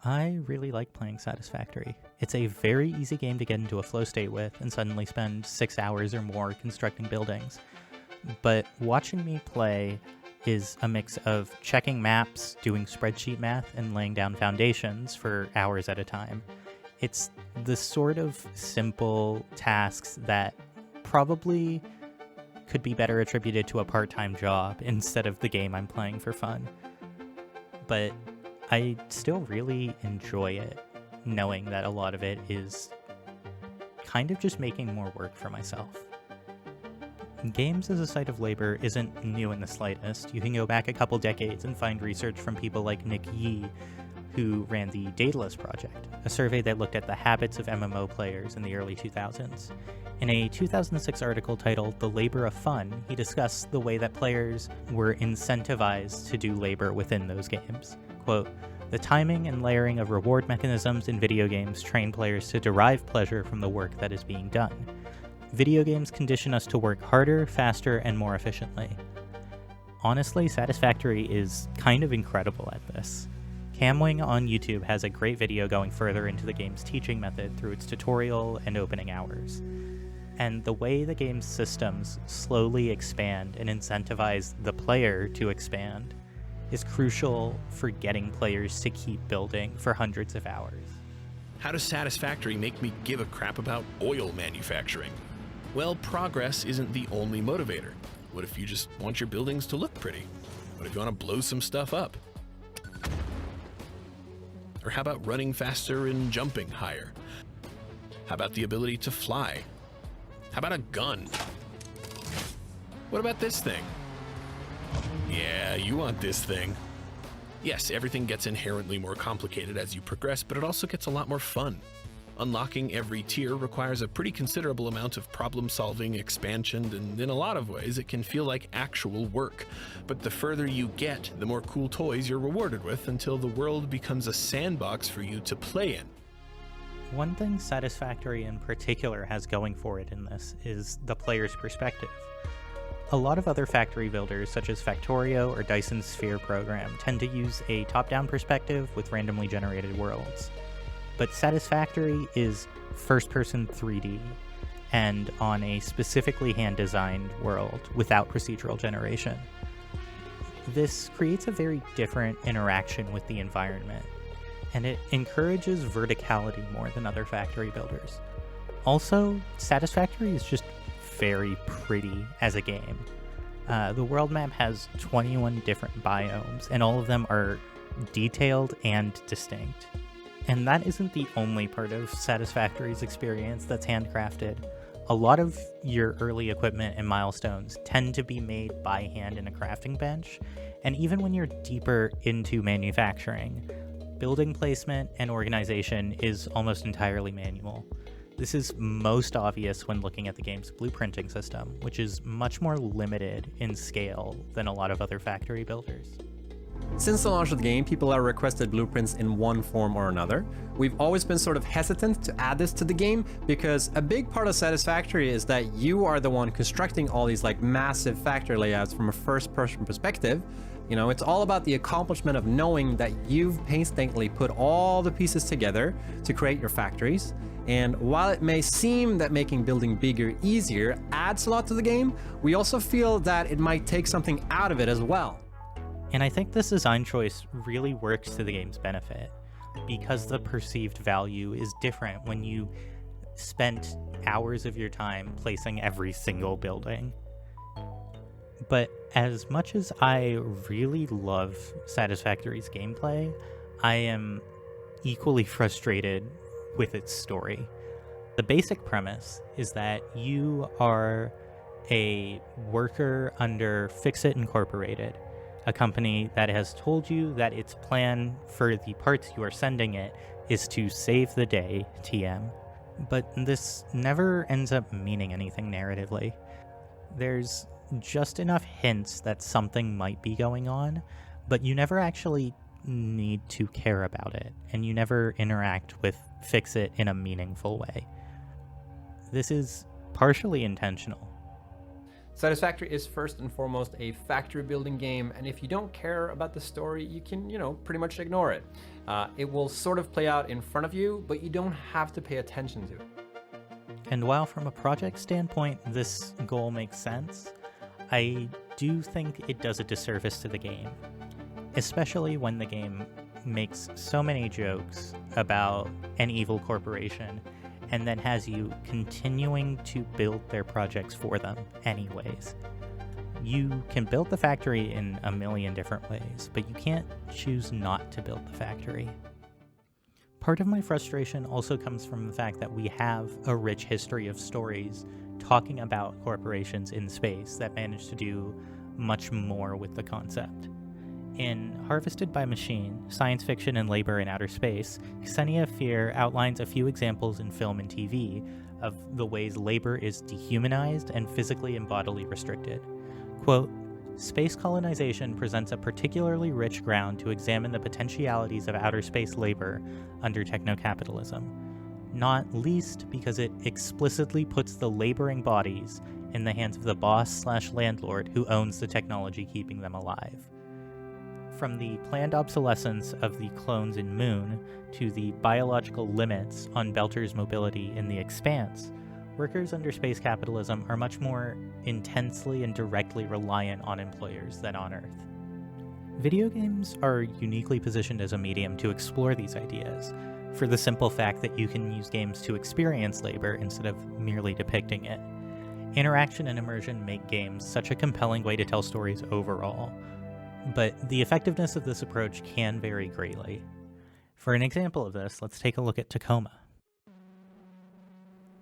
I really like playing Satisfactory. It's a very easy game to get into a flow state with and suddenly spend 6 hours or more constructing buildings. But watching me play is a mix of checking maps, doing spreadsheet math, and laying down foundations for hours at a time. It's the sort of simple tasks that probably could be better attributed to a part-time job instead of the game I'm playing for fun. But I still really enjoy it, knowing that a lot of it is kind of just making more work for myself. Games as a site of labor isn't new in the slightest. You can go back a couple decades and find research from people like Nick Yee, who ran the Daedalus Project, a survey that looked at the habits of MMO players in the early 2000s. In a 2006 article titled The Labor of Fun, he discussed the way that players were incentivized to do labor within those games. Quote, "The timing and layering of reward mechanisms in video games train players to derive pleasure from the work that is being done. Video games condition us to work harder, faster, and more efficiently." Honestly, Satisfactory is kind of incredible at this. Camwing on YouTube has a great video going further into the game's teaching method through its tutorial and opening hours. And the way the game's systems slowly expand and incentivize the player to expand is crucial for getting players to keep building for hundreds of hours. How does Satisfactory make me give a crap about oil manufacturing? Well, progress isn't the only motivator. What if you just want your buildings to look pretty? What if you want to blow some stuff up? Or how about running faster and jumping higher? How about the ability to fly? How about a gun? What about this thing? Yeah, you want this thing. Yes, everything gets inherently more complicated as you progress, but it also gets a lot more fun. Unlocking every tier requires a pretty considerable amount of problem-solving, expansion, and in a lot of ways it can feel like actual work. But the further you get, the more cool toys you're rewarded with until the world becomes a sandbox for you to play in. One thing Satisfactory in particular has going for it in this is the player's perspective. A lot of other factory builders, such as Factorio or Dyson's Sphere program, tend to use a top-down perspective with randomly generated worlds. But Satisfactory is first-person 3D, and on a specifically hand-designed world without procedural generation. This creates a very different interaction with the environment, and it encourages verticality more than other factory builders. Also, Satisfactory is just very pretty as a game. The world map has 21 different biomes, and all of them are detailed and distinct. And that isn't the only part of Satisfactory's experience that's handcrafted. A lot of your early equipment and milestones tend to be made by hand in a crafting bench, and even when you're deeper into manufacturing, building placement and organization is almost entirely manual. This is most obvious when looking at the game's blueprinting system, which is much more limited in scale than a lot of other factory builders. Since the launch of the game, people have requested blueprints in one form or another. We've always been sort of hesitant to add this to the game because a big part of Satisfactory is that you are the one constructing all these like massive factory layouts from a first-person perspective. You know, it's all about the accomplishment of knowing that you've painstakingly put all the pieces together to create your factories. And while it may seem that making building bigger easier adds a lot to the game, we also feel that it might take something out of it as well. And I think this design choice really works to the game's benefit, because the perceived value is different when you spent hours of your time placing every single building. But as much as I really love Satisfactory's gameplay, I am equally frustrated with its story. The basic premise is that you are a worker under Fixit Incorporated, a company that has told you that its plan for the parts you are sending it is to save the day, TM. But this never ends up meaning anything narratively. There's just enough hints that something might be going on, but you never actually need to care about it, and you never interact with Fixit in a meaningful way. This is partially intentional. Satisfactory is first and foremost a factory building game, and if you don't care about the story, you can, pretty much ignore it. It will sort of play out in front of you, but you don't have to pay attention to it. And while from a project standpoint, this goal makes sense, I do think it does a disservice to the game, especially when the game makes so many jokes about an evil corporation and then has you continuing to build their projects for them anyways. You can build the factory in a million different ways, but you can't choose not to build the factory. Part of my frustration also comes from the fact that we have a rich history of stories talking about corporations in space that manage to do much more with the concept. In Harvested by Machine, Science Fiction and Labor in Outer Space, Ksenia Fear outlines a few examples in film and TV of the ways labor is dehumanized and physically and bodily restricted. Quote, "Space colonization presents a particularly rich ground to examine the potentialities of outer space labor under techno-capitalism, not least because it explicitly puts the laboring bodies in the hands of the boss/landlord who owns the technology keeping them alive." From the planned obsolescence of the clones in Moon to the biological limits on Belter's mobility in The Expanse, workers under space capitalism are much more intensely and directly reliant on employers than on Earth. Video games are uniquely positioned as a medium to explore these ideas, for the simple fact that you can use games to experience labor instead of merely depicting it. Interaction and immersion make games such a compelling way to tell stories overall, but the effectiveness of this approach can vary greatly. For an example of this, let's take a look at Tacoma.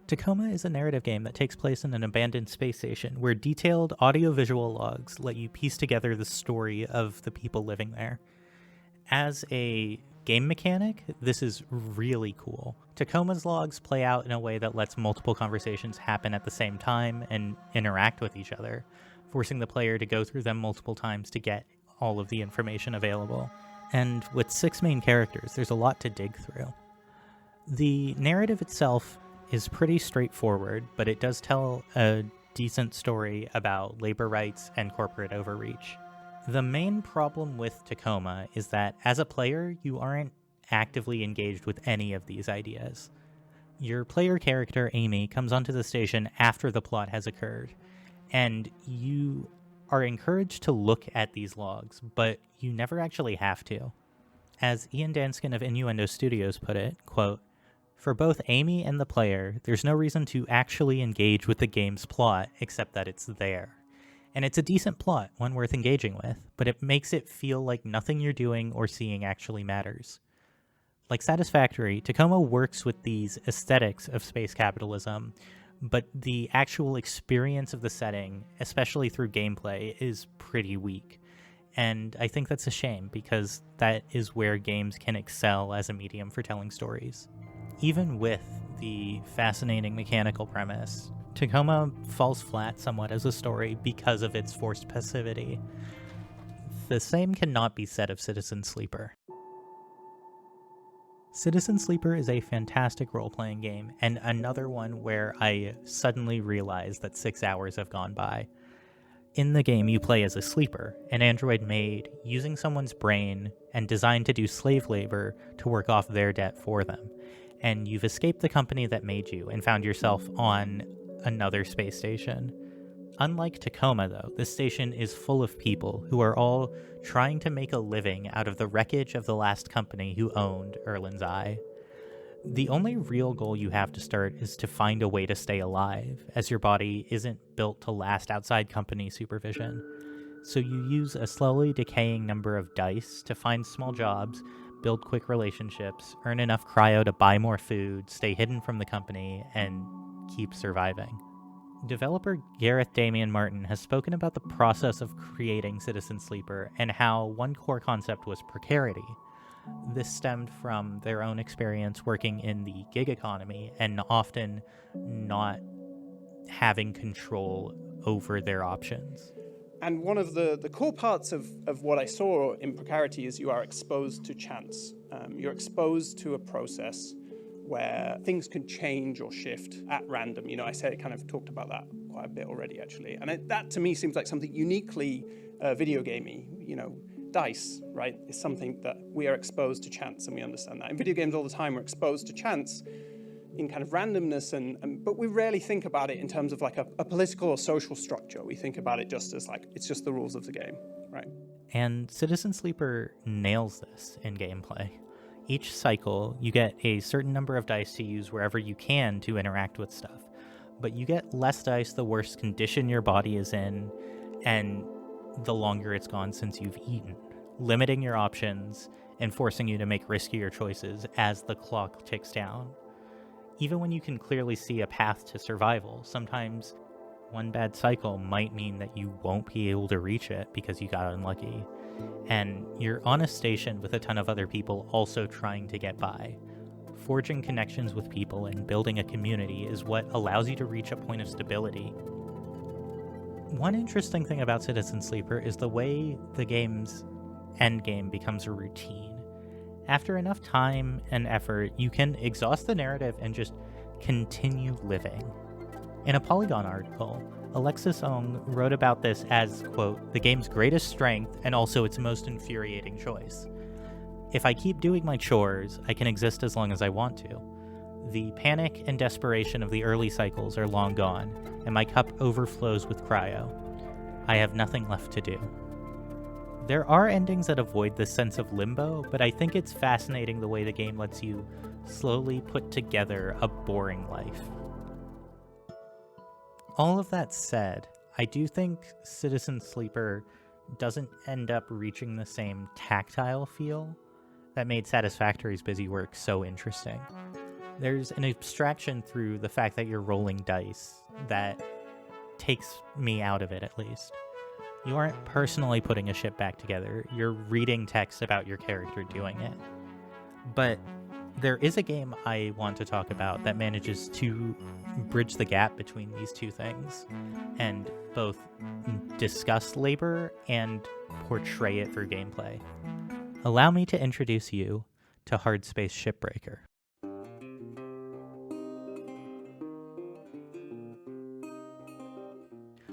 Tacoma is a narrative game that takes place in an abandoned space station where detailed audiovisual logs let you piece together the story of the people living there. As a game mechanic, this is really cool. Tacoma's logs play out in a way that lets multiple conversations happen at the same time and interact with each other, forcing the player to go through them multiple times to get all of the information available. And with 6 main characters, there's a lot to dig through. The narrative itself is pretty straightforward, but it does tell a decent story about labor rights and corporate overreach. The main problem with Tacoma is that as a player, you aren't actively engaged with any of these ideas. Your player character, Amy, comes onto the station after the plot has occurred, and you are encouraged to look at these logs, but you never actually have to. As Ian Danskin of Innuendo Studios put it, quote, "For both Amy and the player, there's no reason to actually engage with the game's plot except that it's there. And it's a decent plot, one worth engaging with, but it makes it feel like nothing you're doing or seeing actually matters." Like Satisfactory, Tacoma works with these aesthetics of space capitalism, but the actual experience of the setting, especially through gameplay, is pretty weak. And I think that's a shame, because that is where games can excel as a medium for telling stories. Even with the fascinating mechanical premise, Tacoma falls flat somewhat as a story because of its forced passivity. The same cannot be said of Citizen Sleeper. Citizen Sleeper is a fantastic role-playing game, and another one where I suddenly realized that 6 hours have gone by. In the game, you play as a sleeper, an android made using someone's brain and designed to do slave labor to work off their debt for them. And you've escaped the company that made you and found yourself on another space station. Unlike Tacoma, though, this station is full of people who are all trying to make a living out of the wreckage of the last company who owned Erlin's Eye. The only real goal you have to start is to find a way to stay alive, as your body isn't built to last outside company supervision. So you use a slowly decaying number of dice to find small jobs, build quick relationships, earn enough cryo to buy more food, stay hidden from the company, and keep surviving. Developer Gareth Damian Martin has spoken about the process of creating Citizen Sleeper and how one core concept was precarity. This stemmed from their own experience working in the gig economy and often not having control over their options. And one of the core parts of what I saw in precarity is you are exposed to chance. You're exposed to a process where things can change or shift at random. I kind of talked about that quite a bit already, actually. And that to me seems like something uniquely video gamey. Dice, right, is something that we are exposed to chance, and we understand that. In video games all the time, we're exposed to chance in kind of randomness, but we rarely think about it in terms of like a political or social structure. We think about it just as like, it's just the rules of the game, right? And Citizen Sleeper nails this in gameplay. Each cycle, you get a certain number of dice to use wherever you can to interact with stuff. But you get less dice the worse condition your body is in, and the longer it's gone since you've eaten, limiting your options and forcing you to make riskier choices as the clock ticks down. Even when you can clearly see a path to survival, sometimes one bad cycle might mean that you won't be able to reach it because you got unlucky. And you're on a station with a ton of other people also trying to get by. Forging connections with people and building a community is what allows you to reach a point of stability. One interesting thing about Citizen Sleeper is the way the game's endgame becomes a routine. After enough time and effort, you can exhaust the narrative and just continue living. In a Polygon article, Alexis Ong wrote about this as, quote, the game's greatest strength and also its most infuriating choice. If I keep doing my chores, I can exist as long as I want to. The panic and desperation of the early cycles are long gone, and my cup overflows with cryo. I have nothing left to do. There are endings that avoid this sense of limbo, but I think it's fascinating the way the game lets you slowly put together a boring life. All of that said, I do think Citizen Sleeper doesn't end up reaching the same tactile feel that made Satisfactory's busy work so interesting. There's an abstraction through the fact that you're rolling dice that takes me out of it, at least. You aren't personally putting a ship back together, you're reading text about your character doing it. But there is a game I want to talk about that manages to bridge the gap between these two things and both discuss labor and portray it for gameplay. Allow me to introduce you to Hard Space Shipbreaker.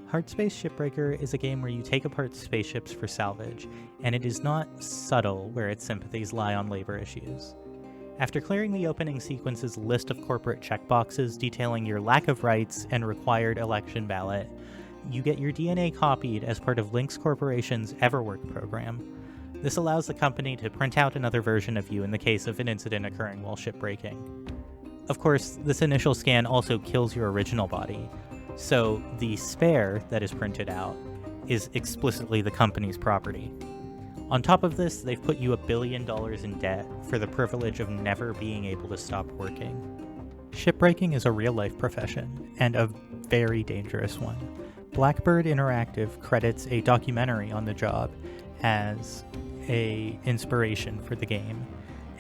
Hard Space Shipbreaker is a game where you take apart spaceships for salvage, and it is not subtle where its sympathies lie on labor issues. After clearing the opening sequence's list of corporate checkboxes detailing your lack of rights and required election ballot, you get your DNA copied as part of Lynx Corporation's Everwork program. This allows the company to print out another version of you in the case of an incident occurring while shipbreaking. Of course, this initial scan also kills your original body, so the spare that is printed out is explicitly the company's property. On top of this, they've put you $1 billion in debt for the privilege of never being able to stop working. Shipbreaking is a real-life profession, and a very dangerous one. Blackbird Interactive credits a documentary on the job as an inspiration for the game.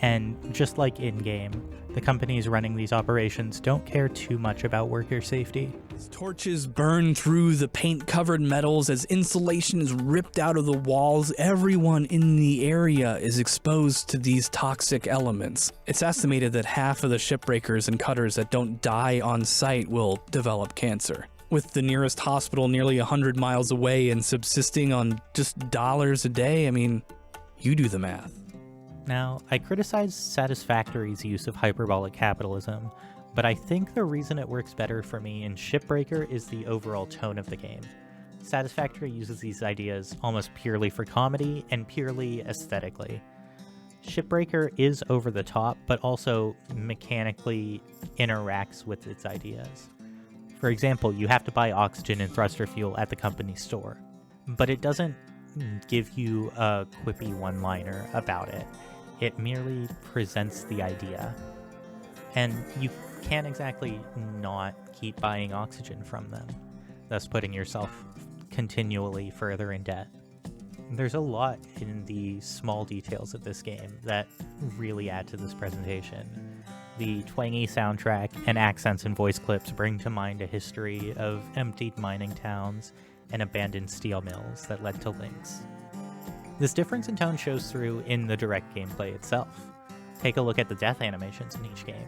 And just like in-game, the companies running these operations don't care too much about worker safety. As torches burn through the paint-covered metals, as insulation is ripped out of the walls, everyone in the area is exposed to these toxic elements. It's estimated that half of the shipbreakers and cutters that don't die on site will develop cancer. With the nearest hospital nearly 100 miles away and subsisting on just dollars a day, I mean, you do the math. Now, I criticize Satisfactory's use of hyperbolic capitalism, but I think the reason it works better for me in Shipbreaker is the overall tone of the game. Satisfactory uses these ideas almost purely for comedy and purely aesthetically. Shipbreaker is over the top, but also mechanically interacts with its ideas. For example, you have to buy oxygen and thruster fuel at the company's store, but it doesn't give you a quippy one-liner about it. It merely presents the idea. And you can't exactly not keep buying oxygen from them, thus putting yourself continually further in debt. There's a lot in the small details of this game that really add to this presentation. The twangy soundtrack and accents and voice clips bring to mind a history of emptied mining towns and abandoned steel mills that led to Lynx. This difference in tone shows through in the direct gameplay itself. Take a look at the death animations in each game.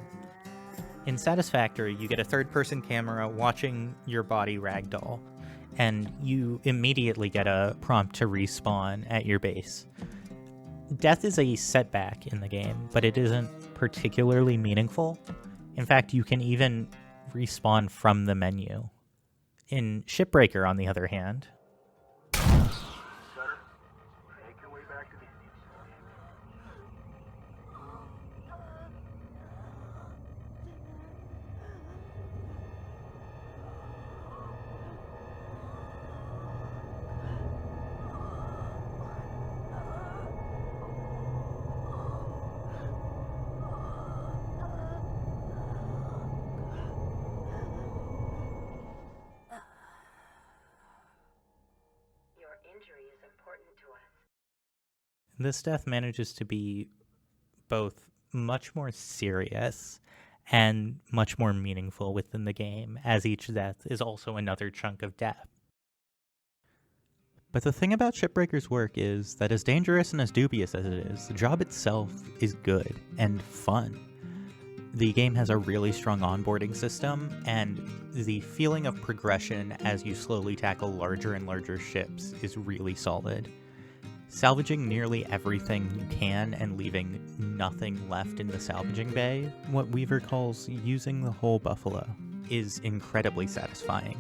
In Satisfactory, you get a third-person camera watching your body ragdoll, and you immediately get a prompt to respawn at your base. Death is a setback in the game, but it isn't particularly meaningful. In fact, you can even respawn from the menu. In Shipbreaker, on the other hand, this death manages to be both much more serious and much more meaningful within the game, as each death is also another chunk of depth. But the thing about Shipbreaker's work is that as dangerous and as dubious as it is, the job itself is good and fun. The game has a really strong onboarding system, and the feeling of progression as you slowly tackle larger and larger ships is really solid. Salvaging nearly everything you can and leaving nothing left in the salvaging bay, what Weaver calls using the whole buffalo, is incredibly satisfying.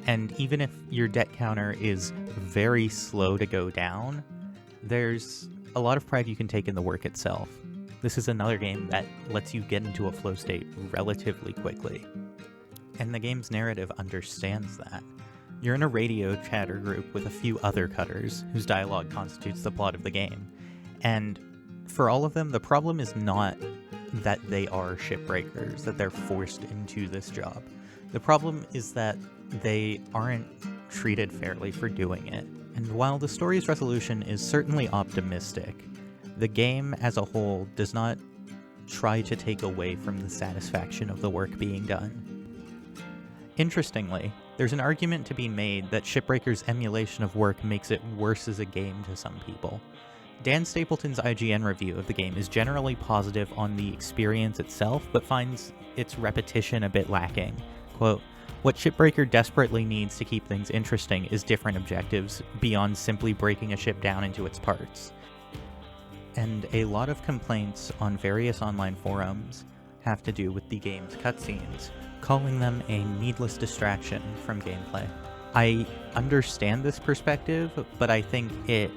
And even if your debt counter is very slow to go down, there's a lot of pride you can take in the work itself. This is another game that lets you get into a flow state relatively quickly. And the game's narrative understands that. You're in a radio chatter group with a few other cutters whose dialogue constitutes the plot of the game. And for all of them, the problem is not that they are shipbreakers, that they're forced into this job. The problem is that they aren't treated fairly for doing it. And while the story's resolution is certainly optimistic, the game as a whole does not try to take away from the satisfaction of the work being done. Interestingly, there's an argument to be made that Shipbreaker's emulation of work makes it worse as a game to some people. Dan Stapleton's IGN review of the game is generally positive on the experience itself, but finds its repetition a bit lacking. Quote, "What Shipbreaker desperately needs to keep things interesting is different objectives beyond simply breaking a ship down into its parts." And a lot of complaints on various online forums have to do with the game's cutscenes, calling them a needless distraction from gameplay. I understand this perspective, but I think it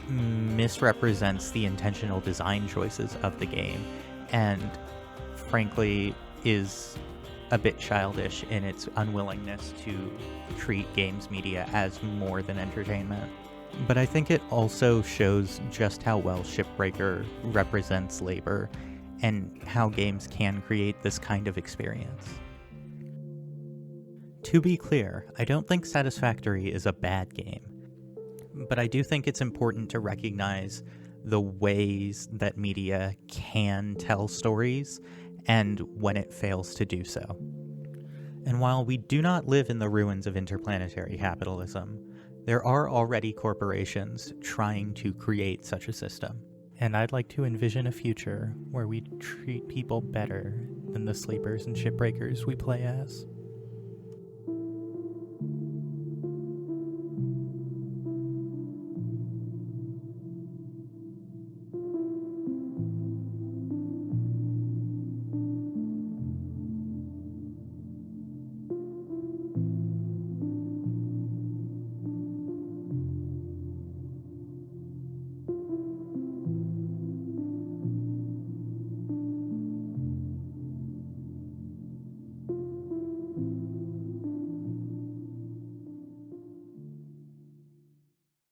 misrepresents the intentional design choices of the game, and frankly is a bit childish in its unwillingness to treat games media as more than entertainment. But I think it also shows just how well Shipbreaker represents labor and how games can create this kind of experience. To be clear, I don't think Satisfactory is a bad game, but I do think it's important to recognize the ways that media can tell stories and when it fails to do so. And while we do not live in the ruins of interplanetary capitalism, there are already corporations trying to create such a system. And I'd like to envision a future where we treat people better than the sleepers and shipbreakers we play as.